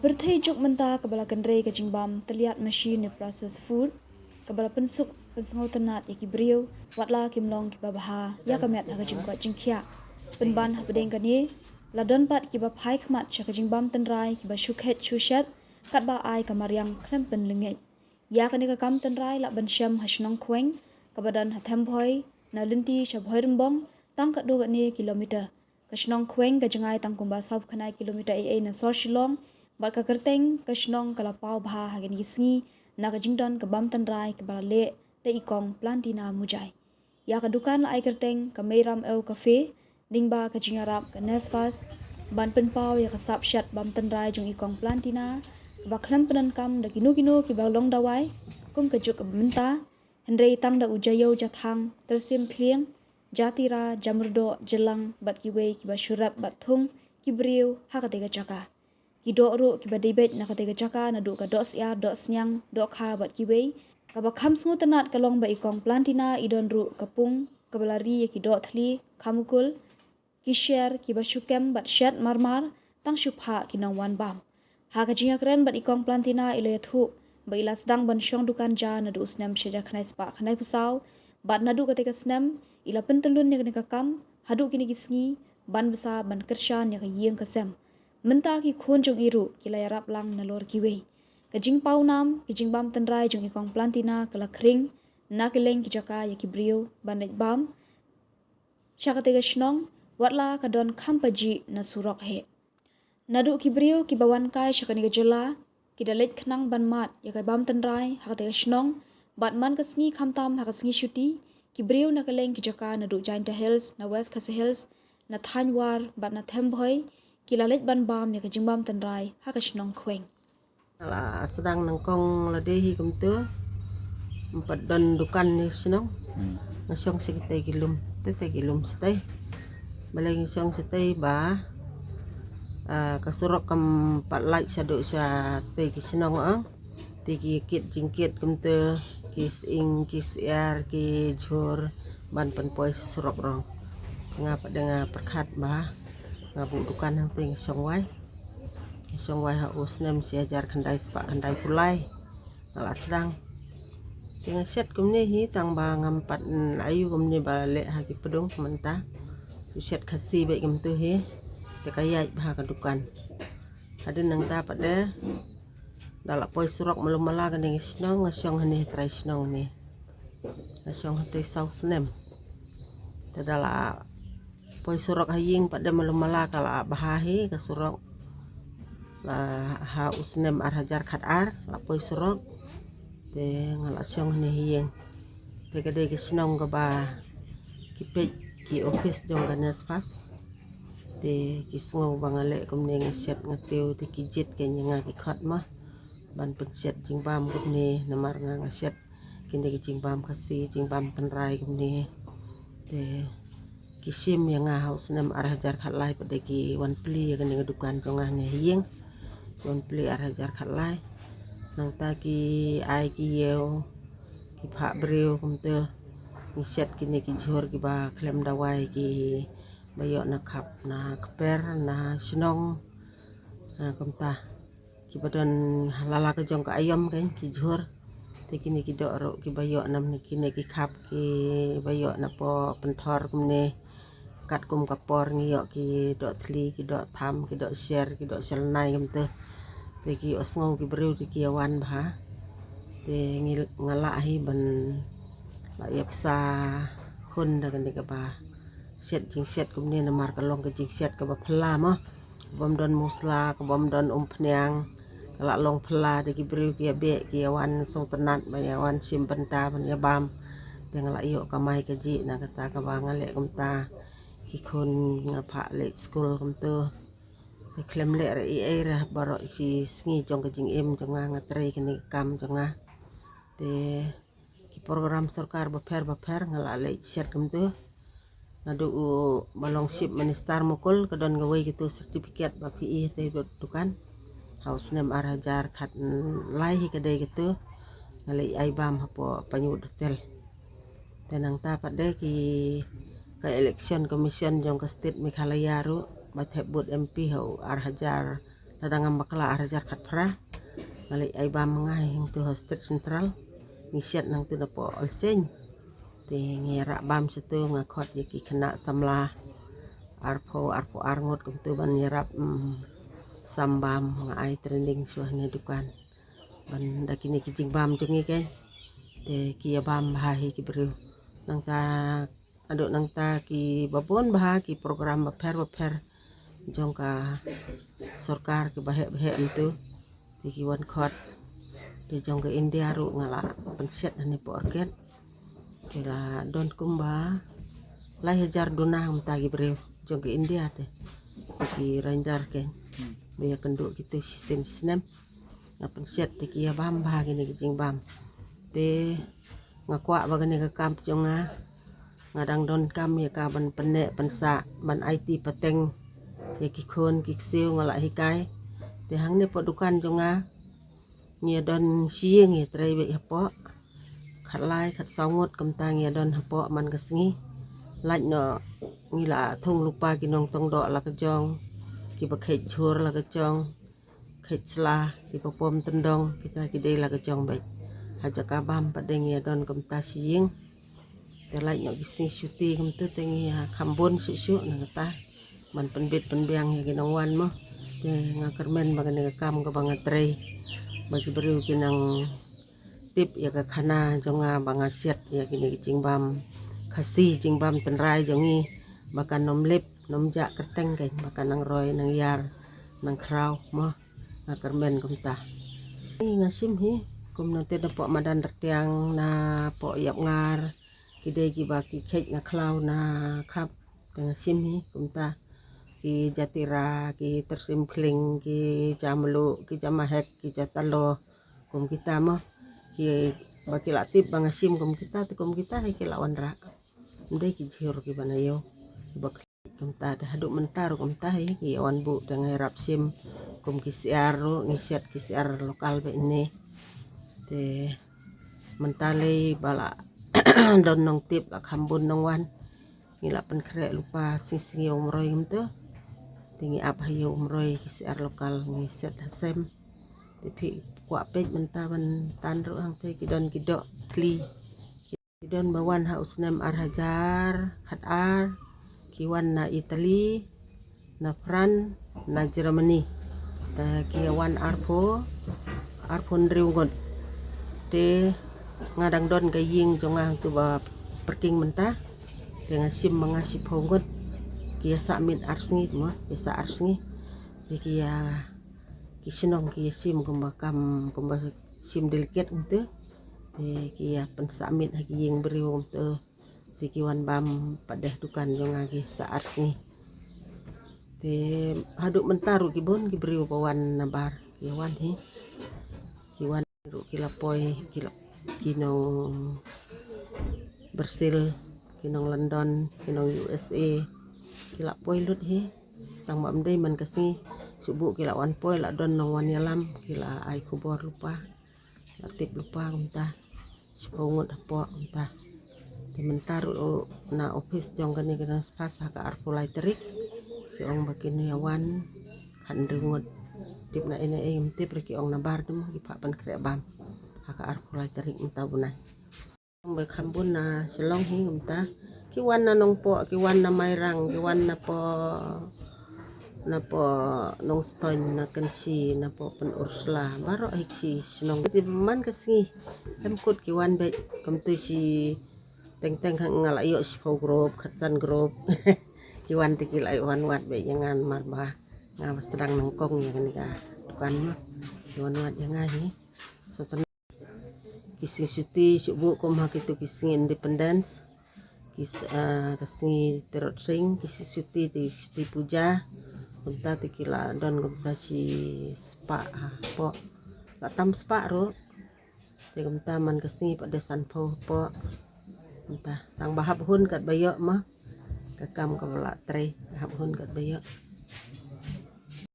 Perthai juk menta kabala kendrai kejimbam terlihat mesin process food kabala pensuk pensengau tenat yaki beriu watla kimlong kibabaha ya kamet ha kejingkot jingkhia penban ha pedeng kani ladon pat kiba phai khmat cha kejimbam tenrai kiba shukhet shushat katba ai kamaryang klem pen lengej ya kani ka kam tenrai la bensyam hasnong khweng kabadan ha thambhoi na linti shabhoi rembong tang ka do ni kilometer kasnong khweng ka jangai tang kumba sab khanai kilometer ai na sor shilong bar ka kerteng kasnong kala pau bha hagen gisngi na ka jingdon ka bam tenrai ka balale te ikong plantina mujai ya ka dukan ai kerteng ka meiram eu cafe dingba ka jingarap ka nesfas ban pen pau ya ka sap shat bam tenrai jong ikong plantina ka ba khlam penan kam da ginu ginu ki ba long dawai kum ka juk ka menta hendrei tang da ujayo jathang tersim klieng jatira jamrdo jelang bat kiwe ki ba syurap bat thung kibriu ha ka tega jaka ki do ro ki ba debet na ka tega jaka na do ka dos ya dos nyang do kha bat kiwe ka ba kham sngu tanat ka long ba ikong plantina idon ru kapung ka balari ki do thli khamukul ki share ki ba syukem bat shat marmar tang syupha ki nong wan bam ha ka jinga kren bat ikong plantina ile thu ba ila sedang ban syong dukan ja na du snam sheja khnai spa khnai pusau bat na du ka tega snam ila pentelun ni ka kam hadu kini gisngi ban besa ban kershan ya ka yeng ka sem menta ki khon jong iru ki la yarap lang na lor kiwe ka jing pau nam ki jing bam tenrai jong ikong plantina kala khring na ki leng ki jaka ya ki brio ban lek bam shaka tega shnong watla ka don khampaji na surok he nadu ki brio ki bawan kai shaka ni jela ki dalet khnang ban mat ya ka bam tenrai ha tega shnong bat man ka sngi khamtam ha ka sngi shuti ki brio na ka leng ki jaka na du Jainta Hills na West Khasi Hills na Thanywar bat na Thembhoi kilalet ban bam ya ka jingbam tenrai ha ka shnong khweng Ala sedang nangkong ladehi kumtu empat don dukan ni sinong ngasong sekitai gilum tete gilum setai balai ngasong setai ba kasurok kam pat like sadu sa te ki sinong ang tiki kit jingkit kumtu kis ing kis air ki jur ban penpoi surok rong ngapa dengan perkat ba ngabu dukan hang ting songwai songwai ha usnem si ajar kandai sepak kandai pulai ngala sedang dengan set kumni hi tang ba ngampat ayu kumni balik haki pedung mentah set khasi baik kumtu hi tekayai bah ka dukan ada nang ta pada dalak poi surok melum mala kan snong ngasong hani trai snong ni ngasong hati saus nem tadala poi surok haying pada melum mala kala bahahi ka surok la ha usnem ar hajar khat ar la poi surok te ngala syong ni hiyeng te gade ki sinong ka ba ki pej ki office jong ka nespas te ki sngo bangale kumne ngaset ngatiu te ki jit ke nyanga ki khat ma ban penset jingbam kumne namar nga ngaset kinde ki jingbam khasi jingbam tenrai kumne te kisim yang haus nem ar hajar khat lai pada ki wan pli kan dengan dukan jongah ne hiyeng wan pli ar hajar khat lai nang ta ki ai ki yeu ki pha breu kumte ni set kini ki jhor ki ba klem dawai ki bayo na khap na kper na sinong na kumta ki badon halala ke jong ka ayam kan ki jhor te kini ki do ro ki bayo nam ni kini ki khap ki bayo na po penthor kumne kat kum kapor ngiyok ki dok thli ki dok tham ki dok share ki dok selnai kumte te ki osngau ki breu ki awan bha te ngala hi ban la yap sa khun da kan ka ba set jing set kumne namar ka long ka jing set ka ba phla ma bom don musla ka bom don phnyang kala long phla de ki breu ki abe ki awan song tenat ba awan sim benta ban ya bam te ngala yo ka mai ka ji na kata ka ba ngale kumta ki khun ngapha le school kumtu te klem le ra I ra baro si sngi jong ka jing em jonga ngatre kini kam jonga te ki program sarkar ba pher ngala le set kumtu nadu balong ship minister mukul kadon gawe gitu sertifikat ba PI te dukan house nem ar hajar khat lai hi kade gitu ngale ai bam hapo panyu hotel tenang ta pada ki ka election commission jong ka state Meghalaya ru bathebut MP ho ar hajar dadang bakla arajar kat pra balik ai bam ngai yang tu hostek sentral ngisiat nang tu dapo olceng te ngerak bam situ ngakot yaki kena samlah arpo arngot kum tu ban nyerap sambam ngai trending suahnya dukan ban dakini kijing bam jungi kan te kia bam bahi ki bru nang ta aduk nang ta ki babon bah ki program baper jong ka sorkar ki bahek itu ti ki wan khot di jong ke India ru ngala pensiat ni po orket kira don kumba lai hajar duna mta ki bru jong ke India te ki ranger ken biya kenduk gitu sin sinem na pensiat ti ki bam bah gini kijing bam te ngakwa bagani ke kamp jonga ngadang don kam ya ka ban penek pensa ban IT pateng ya ki khon ki siu ngala hikai te hang ne podukan jonga ngia don sieng ya trai be hapo khat lai khat songot kam ta ngia don hapo man kasngi laj no ngila thong lupa ki nong tong do la ka jong ki ba khet chur la ka jong khet sla ki popom tendong kita ki de la ka jong be haja ka bam padeng ya don kam ta sieng te laj no gising syuti kam tu tengi khambon su na ta man penbit penbiang ya ginong wan mo te ngakermen bagane ka kam ka bangatrai bagi beriu kinang tip ya ka khana jonga bangasiat ya kini jingbam khasi jingbam tenrai jongi bakan nom lip nom ja kerteng kai bakan nang roy nang yar nang krau mo ngakermen kumta ni ngasim hi kum nanti dapo madan retiang na po yap ngar kidei ki baki kek na klau na kap dengan sim hi kumta ki jatira ki tersim kling ki jamlu ki jamahek ki jatalo kum kita mo ki baki latip bangasim kum kita ki lawan ra ndai ki jhur ki banayo bak kum ta da haduk mentar kum ta hi ki awan bu dengan rap sim kum ki siar ru ngisiat ki siar lokal be ini te mentale bala don nong tip la khambun nong wan ngila pen krek lupa sing umroy gitu tingi apa hayo umroy ki siar lokal ngisiat hasem tapi kwa pej menta ban tan ru hang te kidon kidok kli kidon bawan ha usnem ar hajar khat ar kiwan na Italy na Fran na Germany ta kiwan arpo ndriu ngot te ngadang don gaying jongang tu ba perking menta dengan sim mangasi pongot kia sakmin arsngi mo bisa arsngi kia kisinong kia sim kumbakam kumba sim delikat untuk kia pensakmin hagiying beriu untuk kiwan bam padah dukan jonga kia sa arsngi te haduk mentaru kibon ki beriu bawan nabar kiwan hi kiwan ru kilapoi kinong Brazil kinong London kinong USA kila poi lut hi tang mam dei man kasi subu kila wan poi la don nong wan yalam kila ai kubor lupa latip lupa kumta sepongot apo kumta sementar na office jong kani kana spas ka arpulai terik kiong bakin yawan kandungot tip na ina tip reki ong nabar dum ki papan krek bam haka arpulai terik unta bunai khambun na selong hi ngumta kiwan na nong po kiwan na mairang kiwan na po nong stoin na kansi na po pen ursula baro ai si senong ti man kasi kut kiwan be kam tu si teng hang ngala yo si po group khatsan group kiwan ti kilai wan wat be jangan marba nga sedang nangkong ya kan ka dukan mah kiwan wat jangan hi so kising syuti subuh kumha kitu kising independence kasing terot sing kising syuti ti puja kunta ti kila don kunta si spa po latam spa ro ti kunta man kasing pada sanpo po kunta tang bahap hun kat bayo mah kakam kabala tre bahap hun kat bayo